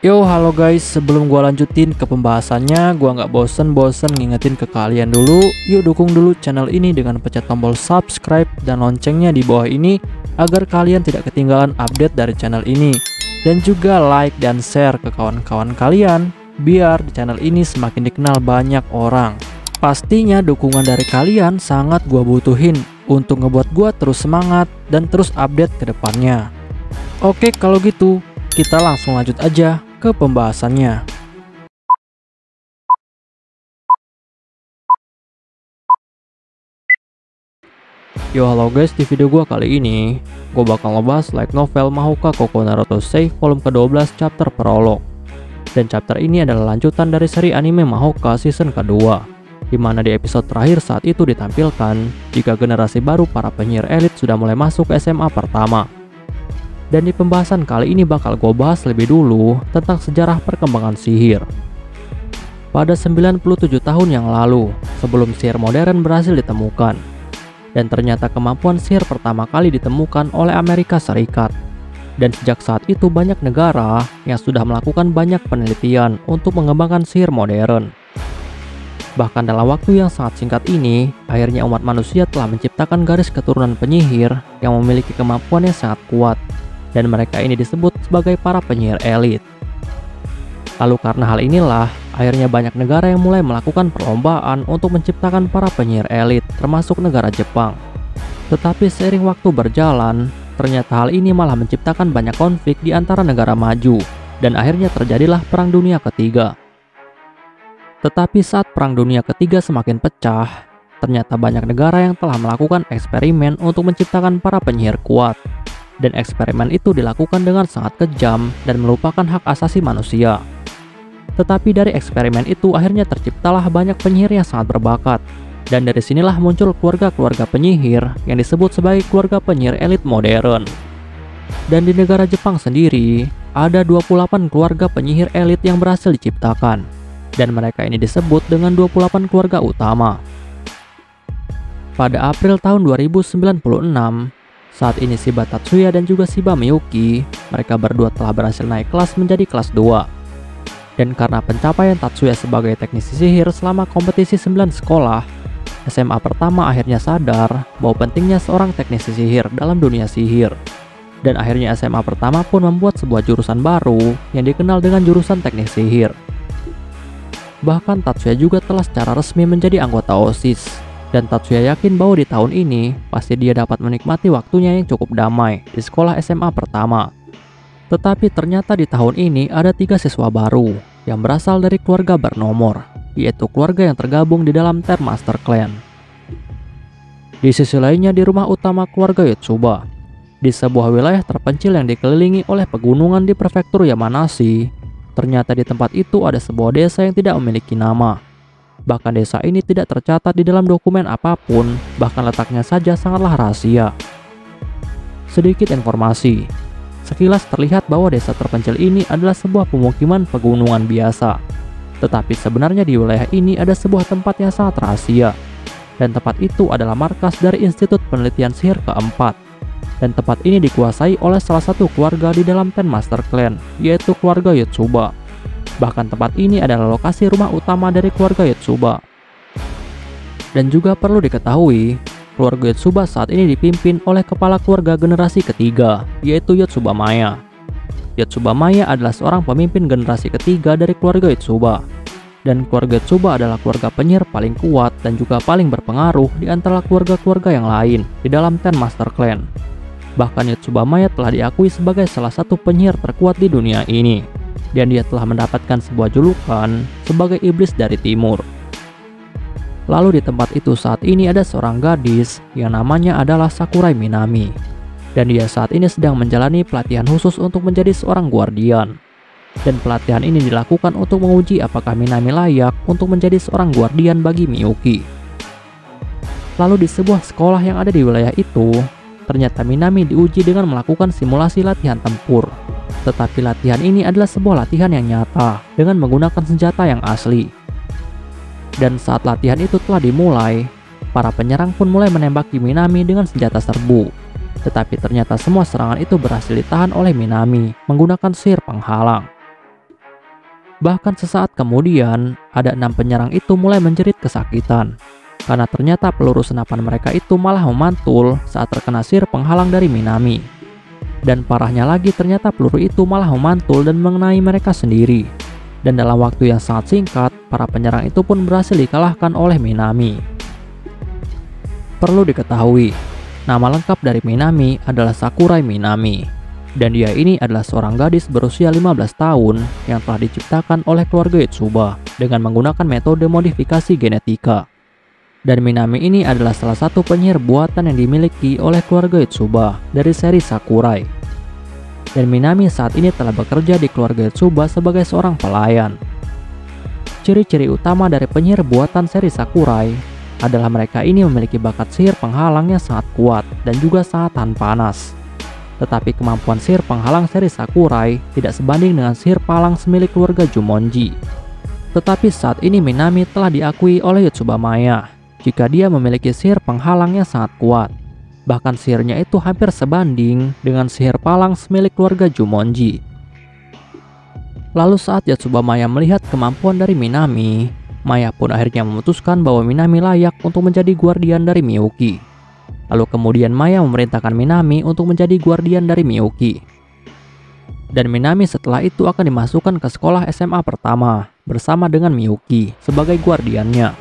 Yo, halo guys, sebelum gua lanjutin ke pembahasannya, gua nggak bosen-bosen ngingetin ke kalian dulu. Yuk dukung dulu channel ini dengan pencet tombol subscribe dan loncengnya di bawah ini agar kalian tidak ketinggalan update dari channel ini. Dan juga like dan share ke kawan-kawan kalian biar di channel ini semakin dikenal banyak orang. Pastinya dukungan dari kalian sangat gua butuhin untuk ngebuat gua terus semangat dan terus update ke depannya. Oke, kalau gitu kita langsung lanjut aja ke pembahasannya. Yo, halo guys, di video gua kali ini gue bakal ngebahas light novel Mahoka Koko Naruto Save volume ke-12 chapter prolog. Dan chapter ini adalah lanjutan dari seri anime Mahoka season kedua, dimana di episode terakhir saat itu ditampilkan jika generasi baru para penyihir elit sudah mulai masuk ke SMA pertama. Dan di pembahasan kali ini bakal gue bahas lebih dulu tentang sejarah perkembangan sihir. Pada 97 tahun yang lalu, sebelum sihir modern berhasil ditemukan. Dan ternyata kemampuan sihir pertama kali ditemukan oleh Amerika Serikat. Dan sejak saat itu banyak negara yang sudah melakukan banyak penelitian untuk mengembangkan sihir modern. Bahkan dalam waktu yang sangat singkat ini, akhirnya umat manusia telah menciptakan garis keturunan penyihir yang memiliki kemampuan yang sangat kuat. Dan mereka ini disebut sebagai para penyihir elit. Lalu karena hal inilah, akhirnya banyak negara yang mulai melakukan perlombaan untuk menciptakan para penyihir elit, termasuk negara Jepang. Tetapi seiring waktu berjalan, ternyata hal ini malah menciptakan banyak konflik di antara negara maju, dan akhirnya terjadilah Perang Dunia Ketiga. Tetapi saat Perang Dunia Ketiga semakin pecah, ternyata banyak negara yang telah melakukan eksperimen untuk menciptakan para penyihir kuat. Dan eksperimen itu dilakukan dengan sangat kejam dan melupakan hak asasi manusia. Tetapi dari eksperimen itu akhirnya terciptalah banyak penyihir yang sangat berbakat. Dan dari sinilah muncul keluarga-keluarga penyihir yang disebut sebagai keluarga penyihir elit modern. Dan di negara Jepang sendiri, ada 28 keluarga penyihir elit yang berhasil diciptakan. Dan mereka ini disebut dengan 28 keluarga utama. Pada April tahun 2096, saat ini Shiba Tatsuya dan juga Shiba Miyuki, mereka berdua telah berhasil naik kelas menjadi kelas 2. Dan karena pencapaian Tatsuya sebagai teknisi sihir selama kompetisi 9 sekolah, SMA pertama akhirnya sadar bahwa pentingnya seorang teknisi sihir dalam dunia sihir. Dan akhirnya SMA pertama pun membuat sebuah jurusan baru yang dikenal dengan jurusan teknik sihir. Bahkan Tatsuya juga telah secara resmi menjadi anggota OSIS. Dan Tatsuya yakin bahwa di tahun ini pasti dia dapat menikmati waktunya yang cukup damai di sekolah SMA pertama. Tetapi ternyata di tahun ini ada 3 siswa baru yang berasal dari keluarga bernomor, yaitu keluarga yang tergabung di dalam Ten Master Clan. Di sisi lainnya di rumah utama keluarga Yotsuba, di sebuah wilayah terpencil yang dikelilingi oleh pegunungan di prefektur Yamanashi, ternyata di tempat itu ada sebuah desa yang tidak memiliki nama. Bahkan desa ini tidak tercatat di dalam dokumen apapun, bahkan letaknya saja sangatlah rahasia. Sedikit informasi, sekilas terlihat bahwa desa terpencil ini adalah sebuah pemukiman pegunungan biasa. Tetapi sebenarnya di wilayah ini ada sebuah tempat yang sangat rahasia. Dan tempat itu adalah markas dari Institut Penelitian Sihir keempat. Dan tempat ini dikuasai oleh salah satu keluarga di dalam Ten Master Clan, yaitu keluarga Yotsuba. Bahkan tempat ini adalah lokasi rumah utama dari keluarga Yotsuba. Dan juga perlu diketahui, keluarga Yotsuba saat ini dipimpin oleh kepala keluarga generasi ketiga, yaitu Yotsuba Maya. Yotsuba Maya adalah seorang pemimpin generasi ketiga dari keluarga Yotsuba. Dan keluarga Yotsuba adalah keluarga penyihir paling kuat dan juga paling berpengaruh di antara keluarga-keluarga yang lain di dalam Ten Master Clan. Bahkan Yotsuba Maya telah diakui sebagai salah satu penyihir terkuat di dunia ini. Dan dia telah mendapatkan sebuah julukan sebagai iblis dari timur. Lalu di tempat itu saat ini ada seorang gadis yang namanya adalah Sakurai Minami. Dan dia saat ini sedang menjalani pelatihan khusus untuk menjadi seorang guardian. Dan pelatihan ini dilakukan untuk menguji apakah Minami layak untuk menjadi seorang guardian bagi Miyuki. Lalu di sebuah sekolah yang ada di wilayah itu, ternyata Minami diuji dengan melakukan simulasi latihan tempur. Tetapi latihan ini adalah sebuah latihan yang nyata dengan menggunakan senjata yang asli. Dan saat latihan itu telah dimulai, para penyerang pun mulai menembaki Minami dengan senjata serbu. Tetapi ternyata semua serangan itu berhasil ditahan oleh Minami menggunakan sihir penghalang. Bahkan sesaat kemudian, ada 6 penyerang itu mulai menjerit kesakitan. Karena ternyata peluru senapan mereka itu malah memantul saat terkena sihir penghalang dari Minami. Dan parahnya lagi ternyata peluru itu malah memantul dan mengenai mereka sendiri. Dan dalam waktu yang sangat singkat, para penyerang itu pun berhasil dikalahkan oleh Minami. Perlu diketahui, nama lengkap dari Minami adalah Sakurai Minami. Dan dia ini adalah seorang gadis berusia 15 tahun yang telah diciptakan oleh keluarga Yotsuba dengan menggunakan metode modifikasi genetika. Dan Minami ini adalah salah satu penyihir buatan yang dimiliki oleh keluarga Yotsuba dari seri Sakurai. Dan Minami saat ini telah bekerja di keluarga Yotsuba sebagai seorang pelayan. Ciri-ciri utama dari penyihir buatan seri Sakurai adalah mereka ini memiliki bakat sihir penghalang yang sangat kuat dan juga sangat tahan panas. Tetapi kemampuan sihir penghalang seri Sakurai tidak sebanding dengan sihir palang semilik keluarga Jumonji. Tetapi saat ini Minami telah diakui oleh Yotsubamaya jika dia memiliki sihir penghalang yang sangat kuat. Bahkan sihirnya itu hampir sebanding dengan sihir palang semilik keluarga Jumonji. Lalu saat Yotsubamaya melihat kemampuan dari Minami, Maya pun akhirnya memutuskan bahwa Minami layak untuk menjadi guardian dari Miyuki. Lalu kemudian Maya memerintahkan Minami untuk menjadi guardian dari Miyuki. Dan Minami setelah itu akan dimasukkan ke sekolah SMA pertama bersama dengan Miyuki sebagai guardiannya.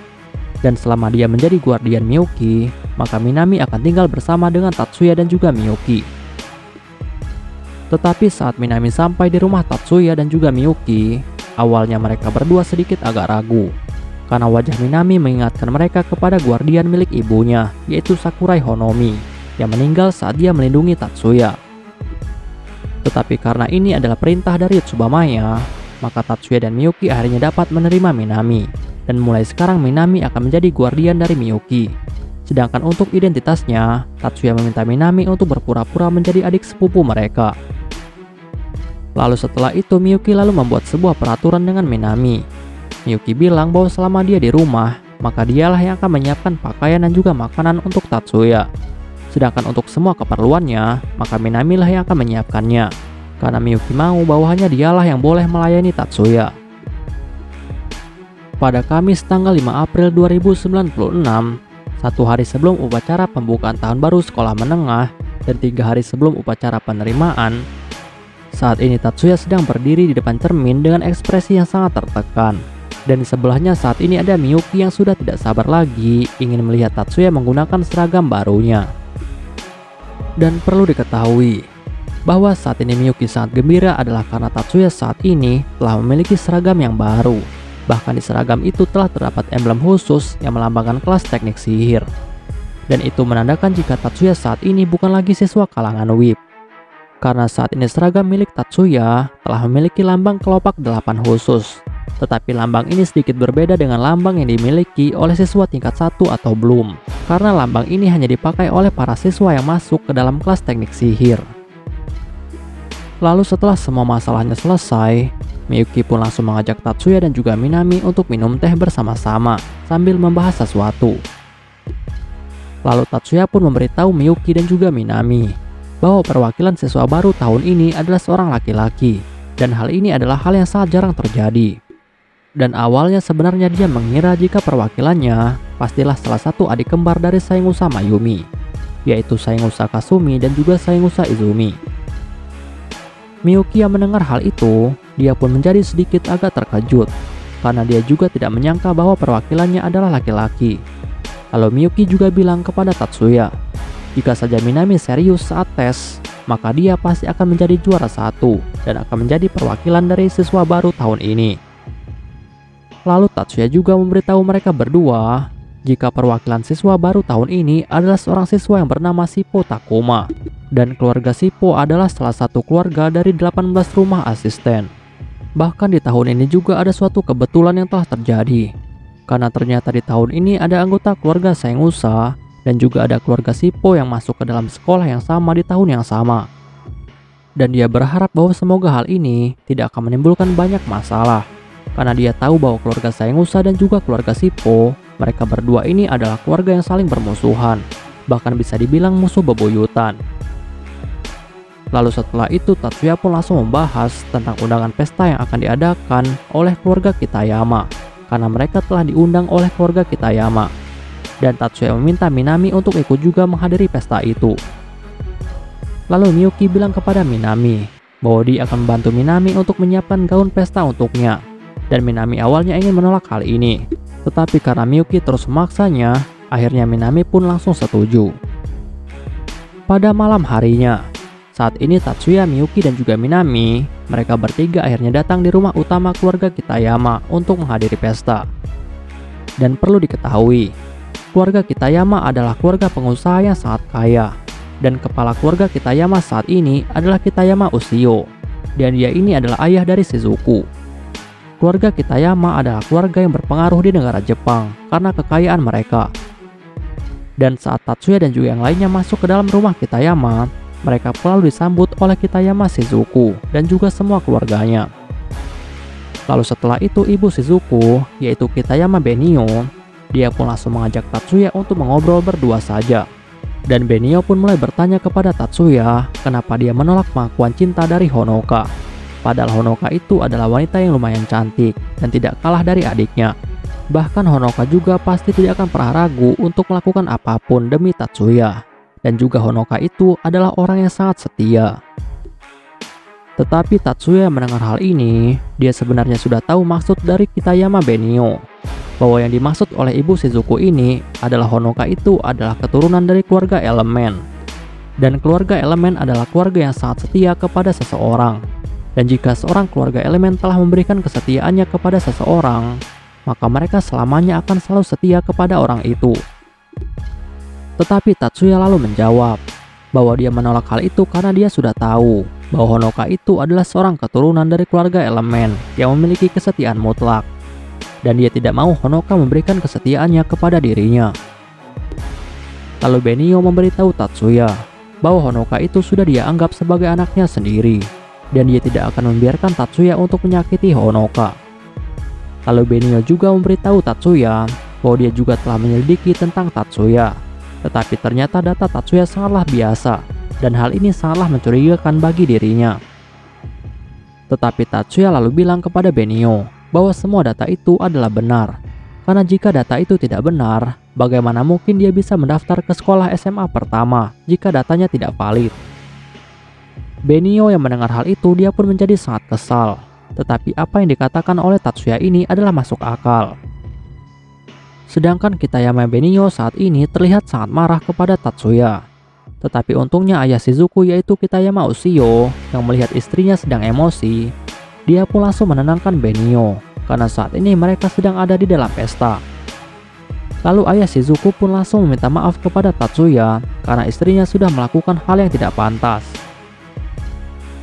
Dan selama dia menjadi guardian Miyuki, maka Minami akan tinggal bersama dengan Tatsuya dan juga Miyuki. Tetapi saat Minami sampai di rumah Tatsuya dan juga Miyuki, awalnya mereka berdua sedikit agak ragu. Karena wajah Minami mengingatkan mereka kepada guardian milik ibunya, yaitu Sakurai Honomi, yang meninggal saat dia melindungi Tatsuya. Tetapi karena ini adalah perintah dari Yotsubamaya, maka Tatsuya dan Miyuki akhirnya dapat menerima Minami. Dan mulai sekarang Minami akan menjadi guardian dari Miyuki. Sedangkan untuk identitasnya, Tatsuya meminta Minami untuk berpura-pura menjadi adik sepupu mereka. Lalu setelah itu Miyuki lalu membuat sebuah peraturan dengan Minami. Miyuki bilang bahwa selama dia di rumah, maka dialah yang akan menyiapkan pakaian dan juga makanan untuk Tatsuya. Sedangkan untuk semua keperluannya, maka Minami lah yang akan menyiapkannya. Karena Miyuki mau bahwa hanya dialah yang boleh melayani Tatsuya. Pada Kamis tanggal 5 April 2096, satu hari sebelum upacara pembukaan tahun baru sekolah menengah dan 3 hari sebelum upacara penerimaan, saat ini Tatsuya sedang berdiri di depan cermin dengan ekspresi yang sangat tertekan. Dan di sebelahnya saat ini ada Miyuki yang sudah tidak sabar lagi ingin melihat Tatsuya menggunakan seragam barunya. Dan perlu diketahui bahwa saat ini Miyuki sangat gembira adalah karena Tatsuya saat ini telah memiliki seragam yang baru. Bahkan di seragam itu telah terdapat emblem khusus yang melambangkan kelas teknik sihir. Dan itu menandakan jika Tatsuya saat ini bukan lagi siswa kalangan WIB. Karena saat ini seragam milik Tatsuya telah memiliki lambang kelopak 8 khusus. Tetapi lambang ini sedikit berbeda dengan lambang yang dimiliki oleh siswa tingkat 1 atau belum. Karena lambang ini hanya dipakai oleh para siswa yang masuk ke dalam kelas teknik sihir. Lalu setelah semua masalahnya selesai, Miyuki pun langsung mengajak Tatsuya dan juga Minami untuk minum teh bersama-sama sambil membahas sesuatu. Lalu Tatsuya pun memberitahu Miyuki dan juga Minami bahwa perwakilan siswa baru tahun ini adalah seorang laki-laki. Dan hal ini adalah hal yang sangat jarang terjadi. Dan awalnya sebenarnya dia mengira jika perwakilannya pastilah salah satu adik kembar dari Saingusa Mayumi, yaitu Saingusa Kasumi dan juga Saingusa Izumi. Miyuki yang mendengar hal itu, dia pun menjadi sedikit agak terkejut, karena dia juga tidak menyangka bahwa perwakilannya adalah laki-laki. Lalu Miyuki juga bilang kepada Tatsuya, jika saja Minami serius saat tes, maka dia pasti akan menjadi juara 1 dan akan menjadi perwakilan dari siswa baru tahun ini. Lalu Tatsuya juga memberitahu mereka berdua jika perwakilan siswa baru tahun ini adalah seorang siswa yang bernama Shippo Takuma. Dan keluarga Shippo adalah salah satu keluarga dari 18 rumah asisten. Bahkan di tahun ini juga ada suatu kebetulan yang telah terjadi. Karena ternyata di tahun ini ada anggota keluarga Saingusa dan juga ada keluarga Shippo yang masuk ke dalam sekolah yang sama di tahun yang sama. Dan dia berharap bahwa semoga hal ini tidak akan menimbulkan banyak masalah. Karena dia tahu bahwa keluarga Saingusa dan juga keluarga Shippo, mereka berdua ini adalah keluarga yang saling bermusuhan. Bahkan bisa dibilang musuh bebuyutan. Lalu setelah itu Tatsuya pun langsung membahas tentang undangan pesta yang akan diadakan oleh keluarga Kitayama, karena mereka telah diundang oleh keluarga Kitayama. Dan Tatsuya meminta Minami untuk ikut juga menghadiri pesta itu. Lalu Miyuki bilang kepada Minami bahwa dia akan membantu Minami untuk menyiapkan gaun pesta untuknya. Dan Minami awalnya ingin menolak hal ini, tetapi karena Miyuki terus memaksanya, akhirnya Minami pun langsung setuju. Pada malam harinya, saat ini Tatsuya, Miyuki, dan juga Minami, mereka bertiga akhirnya datang di rumah utama keluarga Kitayama untuk menghadiri pesta. Dan perlu diketahui, keluarga Kitayama adalah keluarga pengusaha yang sangat kaya, dan kepala keluarga Kitayama saat ini adalah Kitayama Ushio, dan dia ini adalah ayah dari Shizuku. Keluarga Kitayama adalah keluarga yang berpengaruh di negara Jepang karena kekayaan mereka. Dan saat Tatsuya dan juga yang lainnya masuk ke dalam rumah Kitayama, mereka selalu disambut oleh Kitayama Shizuku dan juga semua keluarganya. Lalu setelah itu ibu Shizuku, yaitu Kitayama Benio, dia pun langsung mengajak Tatsuya untuk mengobrol berdua saja. Dan Benio pun mulai bertanya kepada Tatsuya kenapa dia menolak pengakuan cinta dari Honoka. Padahal Honoka itu adalah wanita yang lumayan cantik dan tidak kalah dari adiknya. Bahkan Honoka juga pasti tidak akan pernah ragu untuk melakukan apapun demi Tatsuya. Dan juga Honoka itu adalah orang yang sangat setia. Tetapi Tatsuya mendengar hal ini, dia sebenarnya sudah tahu maksud dari Kitayama Benio, bahwa yang dimaksud oleh ibu Shizuku ini adalah Honoka itu adalah keturunan dari keluarga elemen. Dan keluarga elemen adalah keluarga yang sangat setia kepada seseorang. Dan jika seorang keluarga elemen telah memberikan kesetiaannya kepada seseorang, maka mereka selamanya akan selalu setia kepada orang itu. Tetapi Tatsuya lalu menjawab bahwa dia menolak hal itu karena dia sudah tahu bahwa Honoka itu adalah seorang keturunan dari keluarga elemen yang memiliki kesetiaan mutlak. Dan dia tidak mau Honoka memberikan kesetiaannya kepada dirinya. Lalu Benio memberitahu Tatsuya bahwa Honoka itu sudah dia anggap sebagai anaknya sendiri. Dan dia tidak akan membiarkan Tatsuya untuk menyakiti Honoka. Lalu Benio juga memberitahu Tatsuya bahwa dia juga telah menyelidiki tentang Tatsuya. Tetapi ternyata data Tatsuya sangatlah biasa, dan hal ini sangatlah mencurigakan bagi dirinya. Tetapi Tatsuya lalu bilang kepada Benio bahwa semua data itu adalah benar. Karena jika data itu tidak benar, bagaimana mungkin dia bisa mendaftar ke sekolah SMA pertama jika datanya tidak valid? Benio yang mendengar hal itu dia pun menjadi sangat kesal. Tetapi apa yang dikatakan oleh Tatsuya ini adalah masuk akal. Sedangkan Kitayama Benio saat ini terlihat sangat marah kepada Tatsuya. Tetapi untungnya ayah Shizuku yaitu Kitayama Ushio yang melihat istrinya sedang emosi, dia pun langsung menenangkan Benio karena saat ini mereka sedang ada di dalam pesta. Lalu ayah Shizuku pun langsung meminta maaf kepada Tatsuya karena istrinya sudah melakukan hal yang tidak pantas.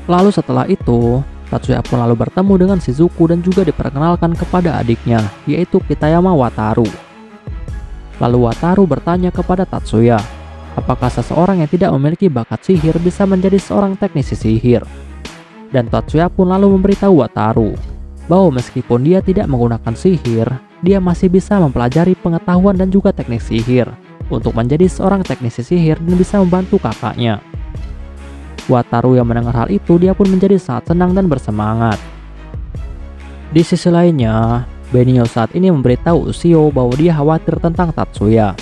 Lalu setelah itu, Tatsuya pun lalu bertemu dengan Shizuku dan juga diperkenalkan kepada adiknya, yaitu Kitayama Wataru. Lalu Wataru bertanya kepada Tatsuya, apakah seseorang yang tidak memiliki bakat sihir bisa menjadi seorang teknisi sihir? Dan Tatsuya pun lalu memberitahu Wataru, bahwa meskipun dia tidak menggunakan sihir, dia masih bisa mempelajari pengetahuan dan juga teknik sihir, untuk menjadi seorang teknisi sihir dan bisa membantu kakaknya. Wataru yang mendengar hal itu dia pun menjadi sangat senang dan bersemangat. Di sisi lainnya, Benio saat ini memberitahu Ushio bahwa dia khawatir tentang Tatsuya.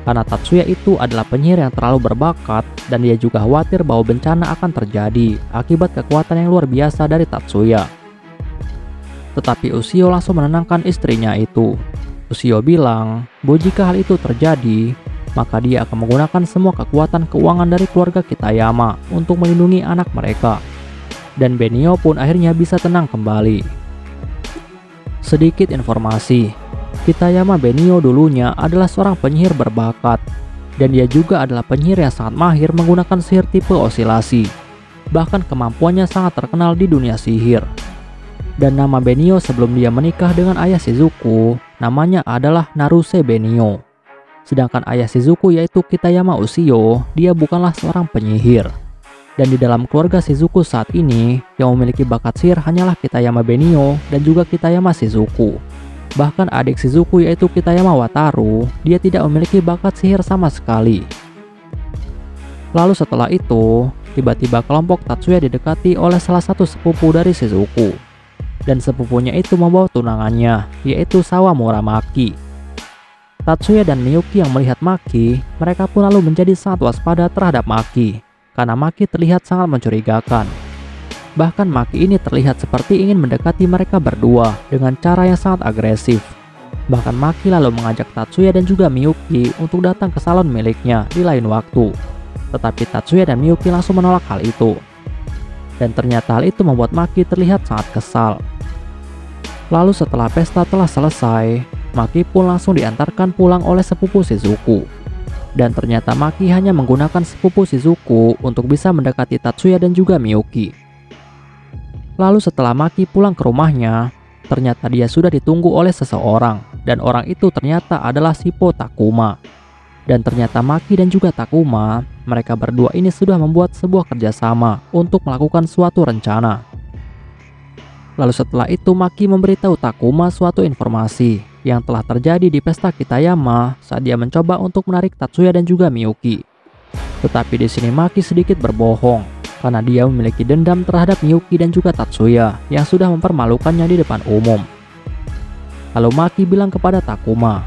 Karena Tatsuya itu adalah penyihir yang terlalu berbakat dan dia juga khawatir bahwa bencana akan terjadi akibat kekuatan yang luar biasa dari Tatsuya. Tetapi Ushio langsung menenangkan istrinya itu. Ushio bilang bahwa jika hal itu terjadi, maka dia akan menggunakan semua kekuatan keuangan dari keluarga Kitayama untuk melindungi anak mereka. Dan Benio pun akhirnya bisa tenang kembali. Sedikit informasi, Kitayama Benio dulunya adalah seorang penyihir berbakat, dan dia juga adalah penyihir yang sangat mahir menggunakan sihir tipe osilasi. Bahkan kemampuannya sangat terkenal di dunia sihir. Dan nama Benio sebelum dia menikah dengan ayah Shizuku, namanya adalah Naruse Benio. Sedangkan ayah Shizuku yaitu Kitayama Ushio, dia bukanlah seorang penyihir. Dan di dalam keluarga Shizuku saat ini, yang memiliki bakat sihir hanyalah Kitayama Benio dan juga Kitayama Shizuku. Bahkan adik Shizuku yaitu Kitayama Wataru, dia tidak memiliki bakat sihir sama sekali. Lalu setelah itu, tiba-tiba kelompok Tatsuya didekati oleh salah satu sepupu dari Shizuku. Dan sepupunya itu membawa tunangannya, yaitu Sawamura Maki. Tatsuya dan Miyuki yang melihat Maki, mereka pun lalu menjadi sangat waspada terhadap Maki, karena Maki terlihat sangat mencurigakan. Bahkan Maki ini terlihat seperti ingin mendekati mereka berdua dengan cara yang sangat agresif. Bahkan Maki lalu mengajak Tatsuya dan juga Miyuki untuk datang ke salon miliknya di lain waktu. Tetapi Tatsuya dan Miyuki langsung menolak hal itu. Dan ternyata hal itu membuat Maki terlihat sangat kesal. Lalu setelah pesta telah selesai, Maki pun langsung diantarkan pulang oleh sepupu Shizuku. Dan ternyata Maki hanya menggunakan sepupu Shizuku untuk bisa mendekati Tatsuya dan juga Miyuki. Lalu setelah Maki pulang ke rumahnya, ternyata dia sudah ditunggu oleh seseorang, dan orang itu ternyata adalah Shippo Takuma. Dan ternyata Maki dan juga Takuma, mereka berdua ini sudah membuat sebuah kerjasama untuk melakukan suatu rencana. Lalu setelah itu Maki memberitahu Takuma suatu informasi yang telah terjadi di pesta Kitayama saat dia mencoba untuk menarik Tatsuya dan juga Miyuki. Tetapi di sini Maki sedikit berbohong, karena dia memiliki dendam terhadap Miyuki dan juga Tatsuya yang sudah mempermalukannya di depan umum. Lalu Maki bilang kepada Takuma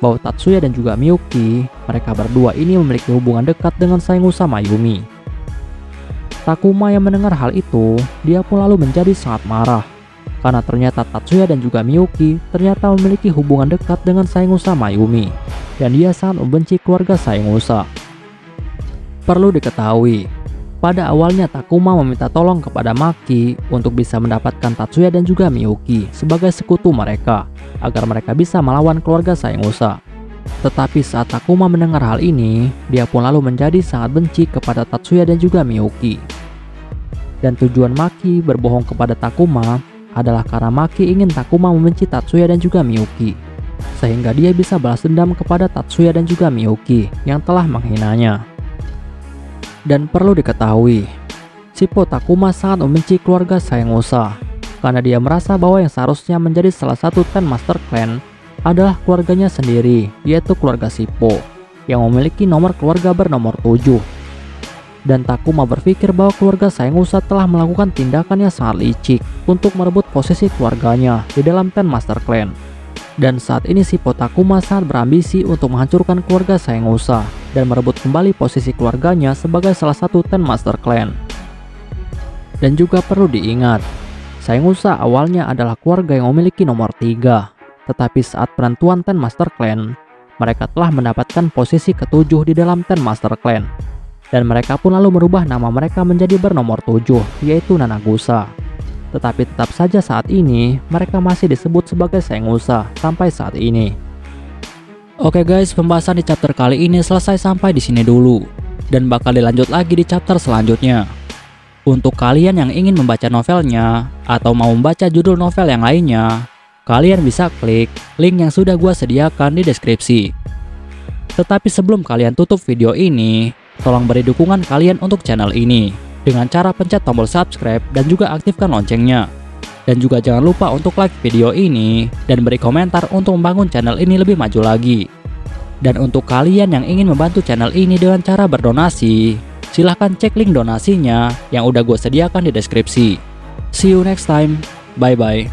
bahwa Tatsuya dan juga Miyuki, mereka berdua ini memiliki hubungan dekat dengan Saengusa Mayumi. Takuma yang mendengar hal itu, dia pun lalu menjadi sangat marah, karena ternyata Tatsuya dan juga Miyuki ternyata memiliki hubungan dekat dengan Saengusa Mayumi, dan dia sangat membenci keluarga Saengusa. Perlu diketahui, pada awalnya Takuma meminta tolong kepada Maki untuk bisa mendapatkan Tatsuya dan juga Miyuki sebagai sekutu mereka, agar mereka bisa melawan keluarga Saengusa. Tetapi saat Takuma mendengar hal ini, dia pun lalu menjadi sangat benci kepada Tatsuya dan juga Miyuki. Dan tujuan Maki berbohong kepada Takuma adalah karena Maki ingin Takuma membenci Tatsuya dan juga Miyuki, sehingga dia bisa balas dendam kepada Tatsuya dan juga Miyuki yang telah menghinanya. Dan perlu diketahui, Shippo Takuma sangat membenci keluarga Saengusa, karena dia merasa bahwa yang seharusnya menjadi salah satu Ten Master Clan adalah keluarganya sendiri, yaitu keluarga Shippo, yang memiliki nomor keluarga bernomor 7. Dan Takuma berpikir bahwa keluarga Saengusa telah melakukan tindakan yang sangat licik untuk merebut posisi keluarganya di dalam Ten Master Clan. Dan saat ini Shippo Takuma sangat berambisi untuk menghancurkan keluarga Saengusa dan merebut kembali posisi keluarganya sebagai salah satu Ten Master Clan. Dan juga perlu diingat, Saengusa awalnya adalah keluarga yang memiliki nomor 3, tetapi saat penentuan Ten Master Clan, mereka telah mendapatkan posisi ke-7 di dalam Ten Master Clan. Dan mereka pun lalu merubah nama mereka menjadi bernomor 7, yaitu Nanagusa. Tetapi tetap saja saat ini, mereka masih disebut sebagai Saengusa sampai saat ini. Oke guys, pembahasan di chapter kali ini selesai sampai di sini dulu, dan bakal dilanjut lagi di chapter selanjutnya. Untuk kalian yang ingin membaca novelnya, atau mau membaca judul novel yang lainnya, kalian bisa klik link yang sudah gua sediakan di deskripsi. Tetapi sebelum kalian tutup video ini, tolong beri dukungan kalian untuk channel ini dengan cara pencet tombol subscribe dan juga aktifkan loncengnya. Dan juga jangan lupa untuk like video ini dan beri komentar untuk membangun channel ini lebih maju lagi. Dan untuk kalian yang ingin membantu channel ini dengan cara berdonasi, silahkan cek link donasinya yang udah gue sediakan di deskripsi. See you next time, bye bye.